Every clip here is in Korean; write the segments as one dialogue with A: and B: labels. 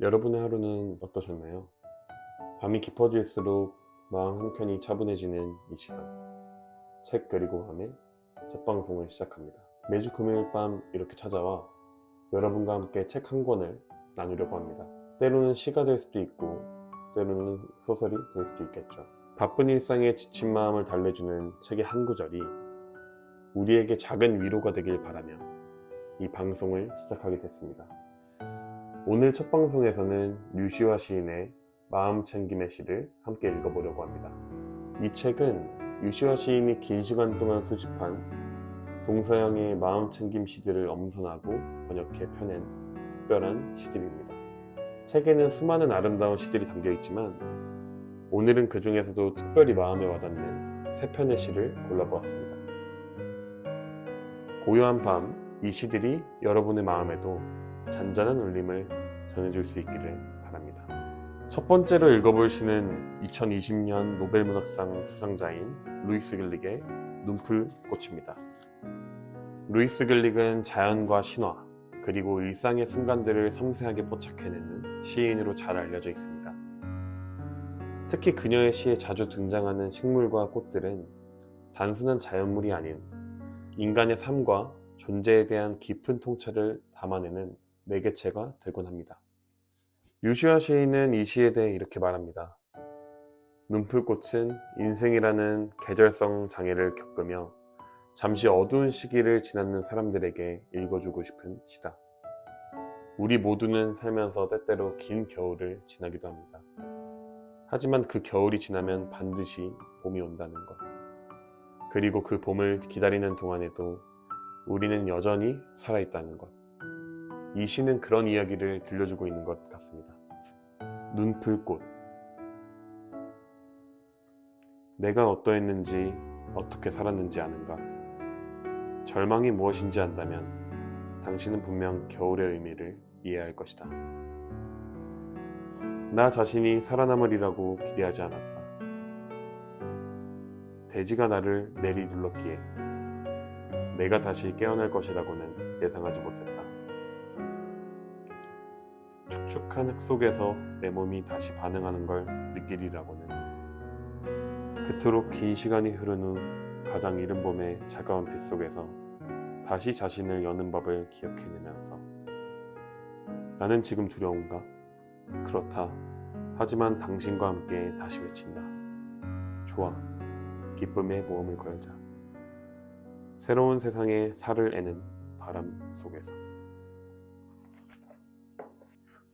A: 여러분의 하루는 어떠셨나요? 밤이 깊어질수록 마음 한켠이 차분해지는 이 시간. 책 그리고 밤의 첫 방송을 시작합니다. 매주 금요일 밤 이렇게 찾아와 여러분과 함께 책 한 권을 나누려고 합니다. 때로는 시가 될 수도 있고 때로는 소설이 될 수도 있겠죠. 바쁜 일상에 지친 마음을 달래주는 책의 한 구절이 우리에게 작은 위로가 되길 바라며 이 방송을 시작하게 됐습니다. 오늘 첫 방송에서는 류시화 시인의 마음 챙김의 시를 함께 읽어보려고 합니다. 이 책은 류시화 시인이 긴 시간 동안 수집한 동서양의 마음 챙김 시들을 엄선하고 번역해 펴낸 특별한 시집입니다. 책에는 수많은 아름다운 시들이 담겨 있지만 오늘은 그 중에서도 특별히 마음에 와닿는 세 편의 시를 골라보았습니다. 고요한 밤, 이 시들이 여러분의 마음에도 잔잔한 울림을 전해줄 수 있기를 바랍니다. 첫 번째로 읽어볼 시는 2020년 노벨문학상 수상자인 루이스 글릭의 눈풀꽃입니다. 루이스 글릭은 자연과 신화, 그리고 일상의 순간들을 섬세하게 포착해내는 시인으로 잘 알려져 있습니다. 특히 그녀의 시에 자주 등장하는 식물과 꽃들은 단순한 자연물이 아닌 인간의 삶과 존재에 대한 깊은 통찰을 담아내는 매개체가 되곤 합니다. 류시화 시인은 이 시에 대해 이렇게 말합니다. 눈풀꽃은 인생이라는 계절성 장애를 겪으며 잠시 어두운 시기를 지나는 사람들에게 읽어주고 싶은 시다. 우리 모두는 살면서 때때로 긴 겨울을 지나기도 합니다. 하지만 그 겨울이 지나면 반드시 봄이 온다는 것. 그리고 그 봄을 기다리는 동안에도 우리는 여전히 살아있다는 것. 이 시는 그런 이야기를 들려주고 있는 것 같습니다. 눈풀꽃. 내가 어떠했는지, 어떻게 살았는지 아는가? 절망이 무엇인지 안다면 당신은 분명 겨울의 의미를 이해할 것이다. 나 자신이 살아남으리라고 기대하지 않았다. 대지가 나를 내리둘렀기에 내가 다시 깨어날 것이라고는 예상하지 못했다. 축축한 흙 속에서 내 몸이 다시 반응하는 걸 느끼리라고는. 그토록 긴 시간이 흐른 후 가장 이른 봄의 차가운 빛 속에서 다시 자신을 여는 법을 기억해내면서 나는 지금 두려운가? 그렇다. 하지만 당신과 함께 다시 외친다. 좋아. 기쁨의 모험을 걸자. 새로운 세상에 살을 애는 바람 속에서.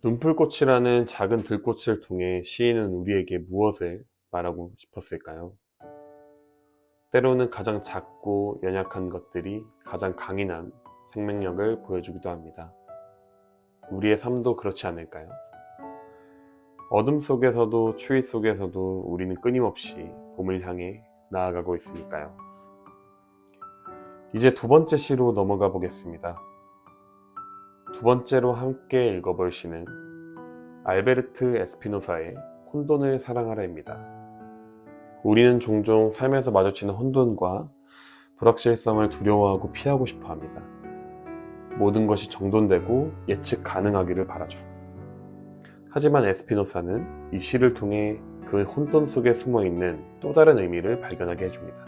A: 눈풀꽃이라는 작은 들꽃을 통해 시인은 우리에게 무엇을 말하고 싶었을까요? 때로는 가장 작고 연약한 것들이 가장 강인한 생명력을 보여주기도 합니다. 우리의 삶도 그렇지 않을까요? 어둠 속에서도 추위 속에서도 우리는 끊임없이 봄을 향해 나아가고 있으니까요. 이제 두 번째 시로 넘어가 보겠습니다. 두 번째로 함께 읽어볼 시는 알베르트 에스피노사의 혼돈을 사랑하라입니다. 우리는 종종 삶에서 마주치는 혼돈과 불확실성을 두려워하고 피하고 싶어 합니다. 모든 것이 정돈되고 예측 가능하기를 바라죠. 하지만 에스피노사는 이 시를 통해 그 혼돈 속에 숨어있는 또 다른 의미를 발견하게 해줍니다.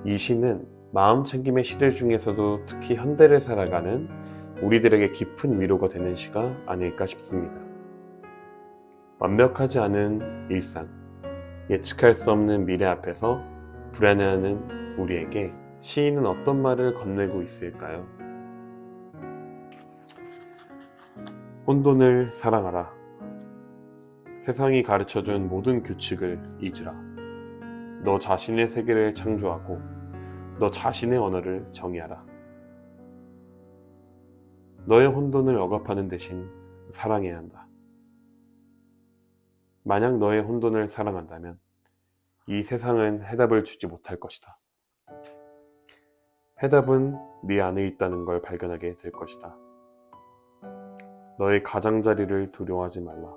A: 이 시는 마음 챙김의 시들 중에서도 특히 현대를 살아가는 우리들에게 깊은 위로가 되는 시가 아닐까 싶습니다. 완벽하지 않은 일상, 예측할 수 없는 미래 앞에서 불안해하는 우리에게 시인은 어떤 말을 건네고 있을까요? 혼돈을 사랑하라. 세상이 가르쳐준 모든 규칙을 잊으라. 너 자신의 세계를 창조하고 너 자신의 언어를 정의하라. 너의 혼돈을 억압하는 대신 사랑해야 한다. 만약 너의 혼돈을 사랑한다면 이 세상은 해답을 주지 못할 것이다. 해답은 네 안에 있다는 걸 발견하게 될 것이다. 너의 가장자리를 두려워하지 말라.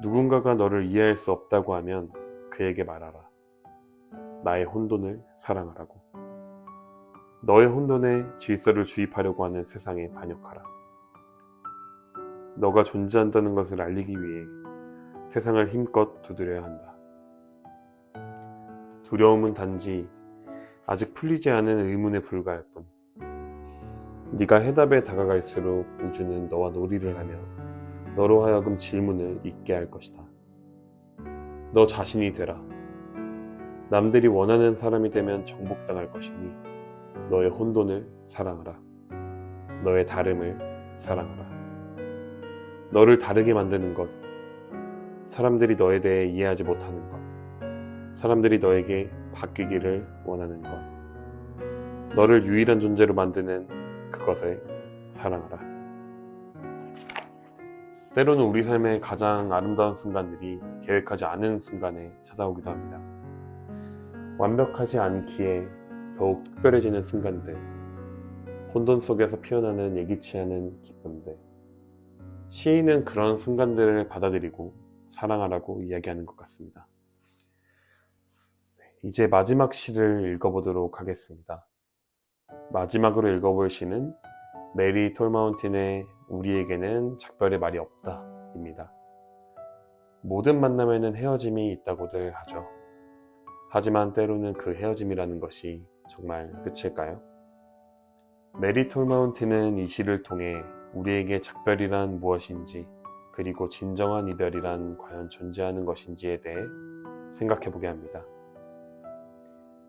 A: 누군가가 너를 이해할 수 없다고 하면 그에게 말하라. 나의 혼돈을 사랑하라고. 너의 혼돈에 질서를 주입하려고 하는 세상에 반역하라. 너가 존재한다는 것을 알리기 위해 세상을 힘껏 두드려야 한다. 두려움은 단지 아직 풀리지 않은 의문에 불과할 뿐. 네가 해답에 다가갈수록 우주는 너와 놀이를 하며 너로 하여금 질문을 잊게 할 것이다. 너 자신이 되라. 남들이 원하는 사람이 되면 정복당할 것이니 너의 혼돈을 사랑하라. 너의 다름을 사랑하라. 너를 다르게 만드는 것, 사람들이 너에 대해 이해하지 못하는 것, 사람들이 너에게 바뀌기를 원하는 것, 너를 유일한 존재로 만드는 그것을 사랑하라. 때로는 우리 삶의 가장 아름다운 순간들이 계획하지 않은 순간에 찾아오기도 합니다. 완벽하지 않기에 더욱 특별해지는 순간들, 혼돈 속에서 피어나는 예기치 않은 기쁨들. 시인은 그런 순간들을 받아들이고 사랑하라고 이야기하는 것 같습니다. 이제 마지막 시를 읽어보도록 하겠습니다. 마지막으로 읽어볼 시는 메리 톨마운틴의 우리에게는 작별의 말이 없다 입니다. 모든 만남에는 헤어짐이 있다고들 하죠. 하지만 때로는 그 헤어짐이라는 것이 정말 끝일까요? 메리 톨마운틴은 이 시를 통해 우리에게 작별이란 무엇인지, 그리고 진정한 이별이란 과연 존재하는 것인지에 대해 생각해보게 합니다.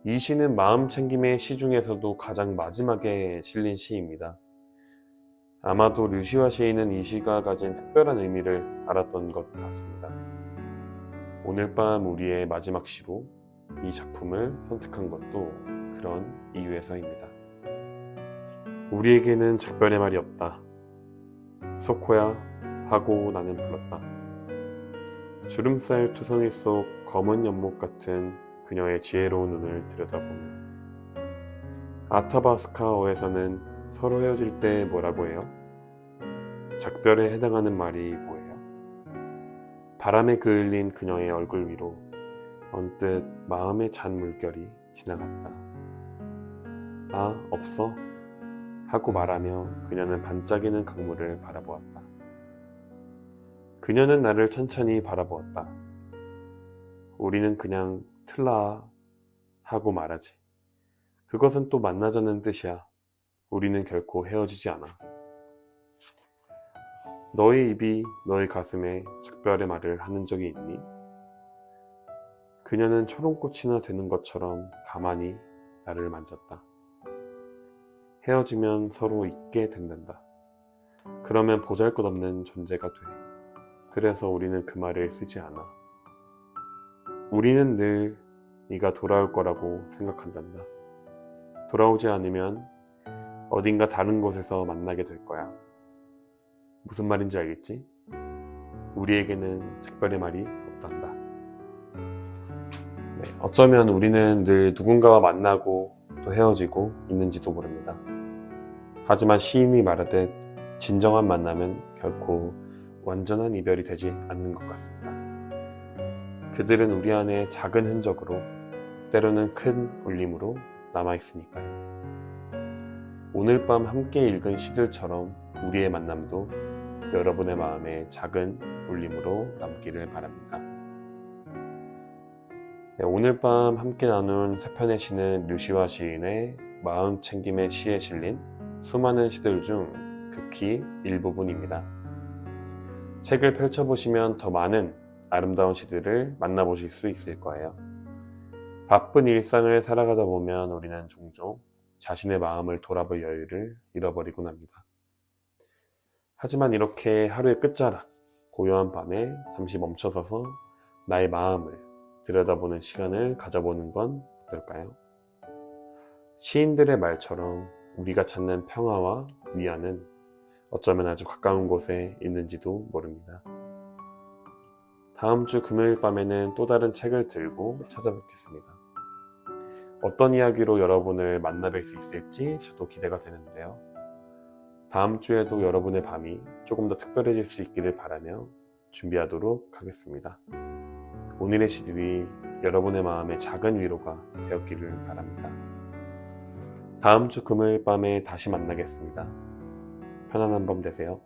A: 이 시는 마음 챙김의 시 중에서도 가장 마지막에 실린 시입니다. 아마도 류시화 시인은 이 시가 가진 특별한 의미를 알았던 것 같습니다. 오늘 밤 우리의 마지막 시로 이 작품을 선택한 것도 그런 이유에서입니다. 우리에게는 작별의 말이 없다. 소코야 하고 나는 불렀다. 주름살 투성이 속 검은 연못 같은 그녀의 지혜로운 눈을 들여다보며 아타바스카어에서는 서로 헤어질 때 뭐라고 해요? 작별에 해당하는 말이 뭐예요? 바람에 그을린 그녀의 얼굴 위로 언뜻 마음의 잔 물결이 지나갔다. 아, 없어? 하고 말하며 그녀는 반짝이는 강물을 바라보았다. 그녀는 나를 천천히 바라보았다. 우리는 그냥 틀라 하고 말하지. 그것은 또 만나자는 뜻이야. 우리는 결코 헤어지지 않아. 너의 입이 너의 가슴에 작별의 말을 하는 적이 있니? 그녀는 초롱꽃이나 되는 것처럼 가만히 나를 만졌다. 헤어지면 서로 잊게 된단다. 그러면 보잘것없는 존재가 돼. 그래서 우리는 그 말을 쓰지 않아. 우리는 늘 네가 돌아올 거라고 생각한단다. 돌아오지 않으면 어딘가 다른 곳에서 만나게 될 거야. 무슨 말인지 알겠지? 우리에게는 작별의 말이 없단다. 어쩌면 우리는 늘 누군가와 만나고 또 헤어지고 있는지도 모릅니다. 하지만 시인이 말하듯 진정한 만남은 결코 완전한 이별이 되지 않는 것 같습니다. 그들은 우리 안에 작은 흔적으로, 때로는 큰 울림으로 남아있으니까요. 오늘 밤 함께 읽은 시들처럼 우리의 만남도 여러분의 마음에 작은 울림으로 남기를 바랍니다. 오늘 밤 함께 나눈 세 편의 시는 류시화 시인의 마음 챙김의 시에 실린 수많은 시들 중 극히 일부분입니다. 책을 펼쳐보시면 더 많은 아름다운 시들을 만나보실 수 있을 거예요. 바쁜 일상을 살아가다 보면 우리는 종종 자신의 마음을 돌아볼 여유를 잃어버리곤 합니다. 하지만 이렇게 하루의 끝자락, 고요한 밤에 잠시 멈춰서서 나의 마음을 들여다보는 시간을 가져보는 건 어떨까요? 시인들의 말처럼 우리가 찾는 평화와 위안은 어쩌면 아주 가까운 곳에 있는지도 모릅니다. 다음 주 금요일 밤에는 또 다른 책을 들고 찾아뵙겠습니다. 어떤 이야기로 여러분을 만나뵐 수 있을지 저도 기대가 되는데요. 다음 주에도 여러분의 밤이 조금 더 특별해질 수 있기를 바라며 준비하도록 하겠습니다. 오늘의 시들이 여러분의 마음에 작은 위로가 되었기를 바랍니다. 다음 주 금요일 밤에 다시 만나겠습니다. 편안한 밤 되세요.